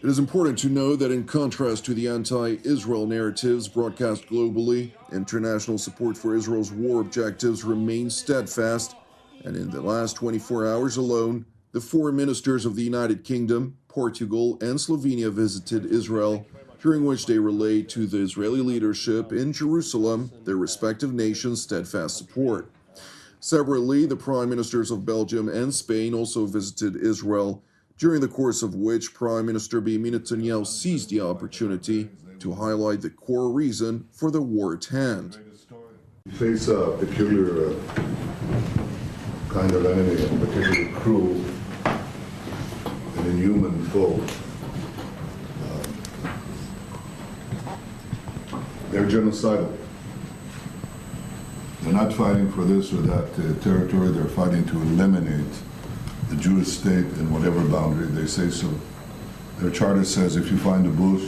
It is important to know that in contrast to the anti-Israel narratives broadcast globally, international support for Israel's war objectives remains steadfast, and in the last 24 hours alone, the foreign ministers of the United Kingdom, Portugal, and Slovenia visited Israel, during which they relayed to the Israeli leadership in Jerusalem their respective nations' steadfast support. Separately, the prime ministers of Belgium and Spain also visited Israel, during the course of which Prime Minister Benjamin Netanyahu seized the opportunity to highlight the core reason for the war at hand. We face a peculiar kind of enemy, a particularly cruel and inhuman foe. They're genocidal. They're not fighting for this or that territory, they're fighting to eliminate the Jewish state in whatever boundary they say so. Their charter says if you find a bush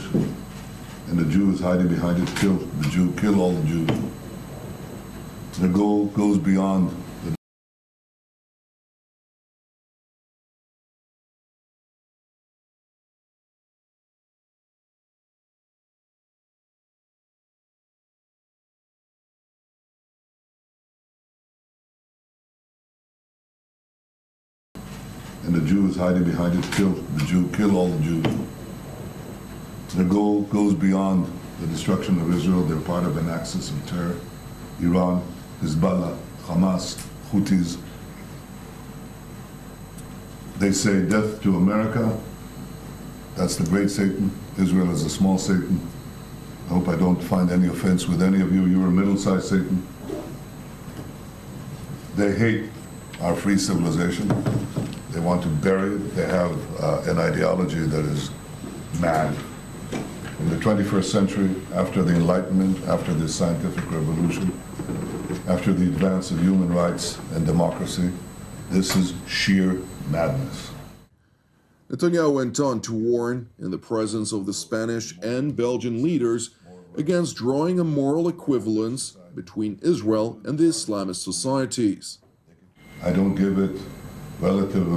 and the Jew is hiding behind it, kill the Jew, kill all the Jews. Their goal goes beyond the and the Jew is hiding behind it, kill the Jew, kill all the Jews. Their goal goes beyond the destruction of Israel. They're part of an axis of terror. Iran, Hezbollah, Hamas, Houthis. They say death to America. That's the great Satan. Israel is a small Satan. I hope I don't find any offense with any of you. You're a middle-sized Satan. They hate our free civilization. They want to bury it. They have an ideology that is mad. In the 21st century, after the Enlightenment, after the scientific revolution, after the advance of human rights and democracy, this is sheer madness. Netanyahu went on to warn, in the presence of the Spanish and Belgian leaders, against drawing a moral equivalence between Israel and the Islamist societies. I don't give it relative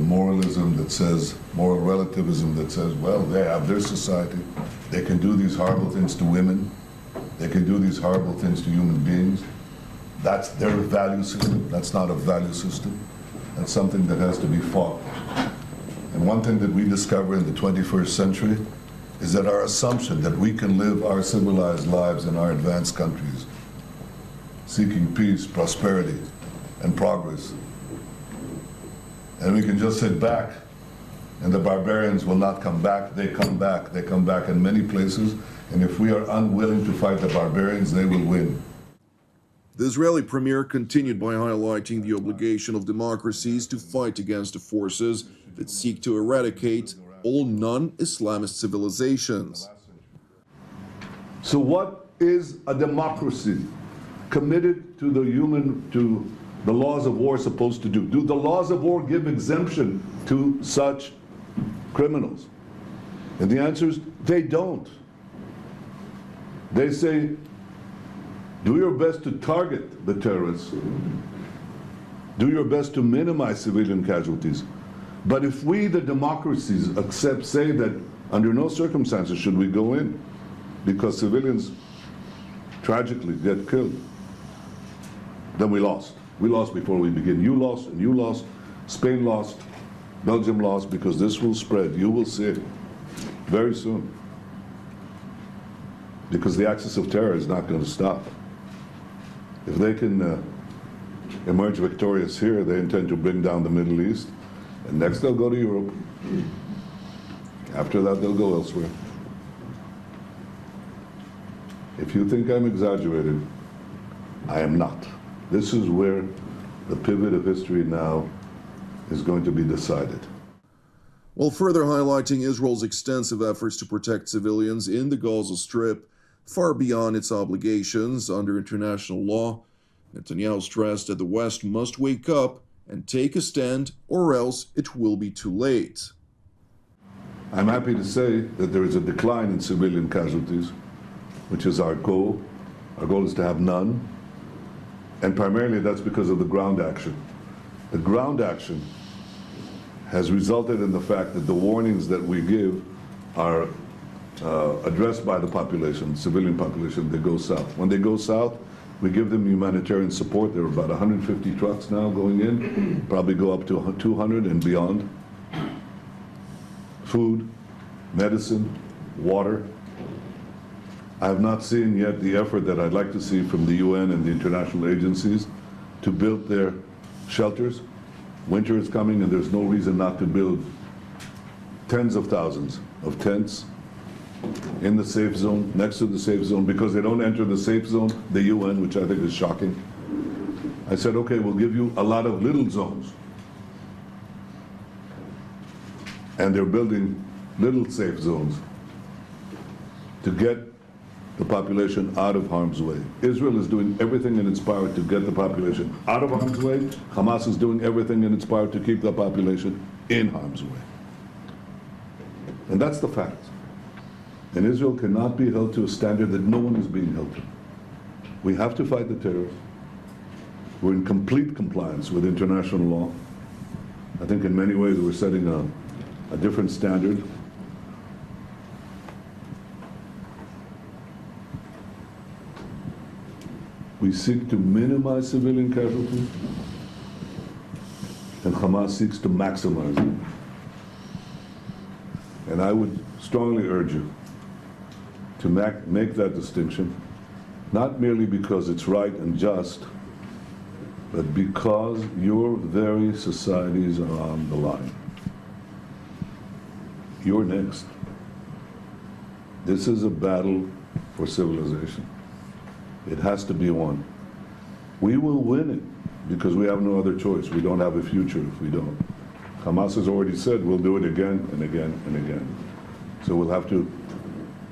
moralism that says, moral relativism that says, well, they have their society. They can do these horrible things to women. They can do these horrible things to human beings. That's their value system. That's not a value system. That's something that has to be fought. And one thing that we discover in the 21st century is that our assumption that we can live our civilized lives in our advanced countries, seeking peace, prosperity, and progress, and we can just sit back, and the barbarians will not come back. They come back. They come back in many places, and if we are unwilling to fight the barbarians, they will win. The Israeli premier continued by highlighting the obligation of democracies to fight against the forces that seek to eradicate all non-Islamist civilizations. So what is a democracy committed to the laws of war supposed to do? Do the laws of war give exemption to such criminals? And the answer is they don't. They say, do your best to target the terrorists. Do your best to minimize civilian casualties. But if we, the democracies, say that under no circumstances should we go in because civilians tragically get killed, then we lost. We lost before we begin. You lost, and you lost. Spain lost. Belgium lost, because this will spread. You will see it very soon. Because the axis of terror is not going to stop. If they can emerge victorious here, they intend to bring down the Middle East. And next they'll go to Europe. After that, they'll go elsewhere. If you think I'm exaggerating, I am not. This is where the pivot of history now is going to be decided. While further highlighting Israel's extensive efforts to protect civilians in the Gaza Strip, far beyond its obligations under international law, Netanyahu stressed that the West must wake up and take a stand, or else it will be too late. I'm happy to say that there is a decline in civilian casualties, which is our goal. Our goal is to have none. And primarily that's because of the ground action. The ground action has resulted in the fact that the warnings that we give are addressed by the population, civilian population, they go south. When they go south, we give them humanitarian support. There are about 150 trucks now going in, probably go up to 200 and beyond. Food, medicine, water. I have not seen yet the effort that I'd like to see from the UN and the international agencies to build their shelters. Winter is coming and there's no reason not to build tens of thousands of tents in the safe zone, next to the safe zone, because they don't enter the safe zone, the UN, which I think is shocking. I said, okay, we'll give you a lot of little zones. And they're building little safe zones to get the population out of harm's way. Israel is doing everything in its power to get the population out of harm's way. Hamas is doing everything in its power to keep the population in harm's way. And that's the fact. And Israel cannot be held to a standard that no one is being held to. We have to fight the terrorists. We're in complete compliance with international law. I think in many ways we're setting a different standard. We seek to minimize civilian casualties, and Hamas seeks to maximize them. And I would strongly urge you to make that distinction, not merely because it's right and just, but because your very societies are on the line. You're next. This is a battle for civilization. It has to be won. We will win it because we have no other choice. We don't have a future if we don't. Hamas has already said we'll do it again and again and again. So we'll have to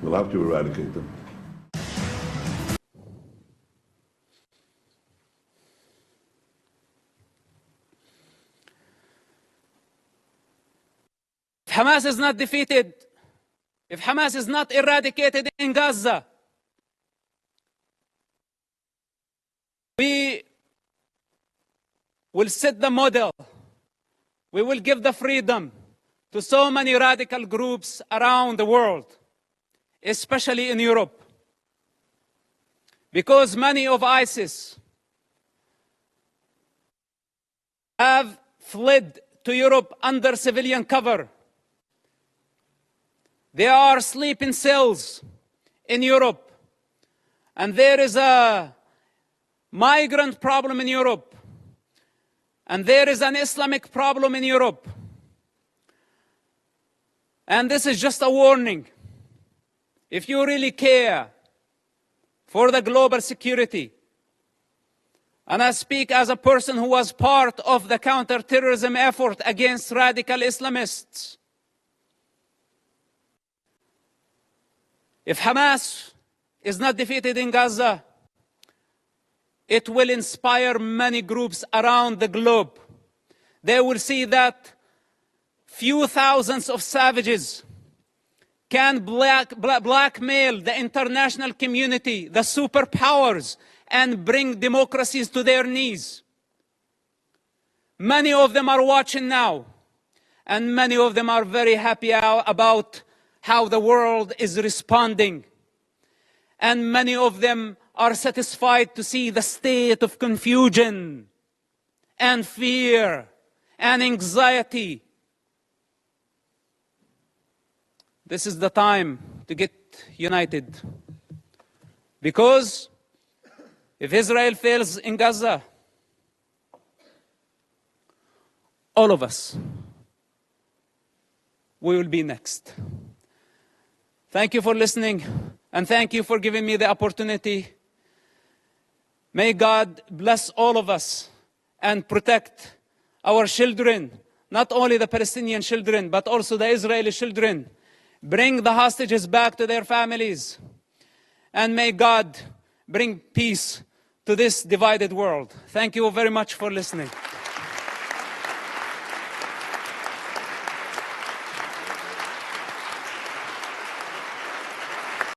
eradicate them. If Hamas is not defeated, if Hamas is not eradicated in Gaza, we will set the model. We will give the freedom to so many radical groups around the world, especially in Europe. Because many of ISIS have fled to Europe under civilian cover. They are sleeping cells in Europe. And there is a migrant problem in Europe. And there is an Islamic problem in Europe. And this is just a warning. If you really care for the global security, and I speak as a person who was part of the counter-terrorism effort against radical Islamists, if Hamas is not defeated in Gaza, it will inspire many groups around the globe. They will see that few thousands of savages can blackmail the international community, the superpowers, and bring democracies to their knees. Many of them are watching now, and many of them are very happy about how the world is responding. And many of them are satisfied to see the state of confusion and fear and anxiety. This is the time to get united. Because if Israel fails in Gaza, all of us, we will be next. Thank you for listening, and thank you for giving me the opportunity. May God bless all of us and protect our children, not only the Palestinian children, but also the Israeli children. Bring the hostages back to their families. And may God bring peace to this divided world. Thank you very much for listening.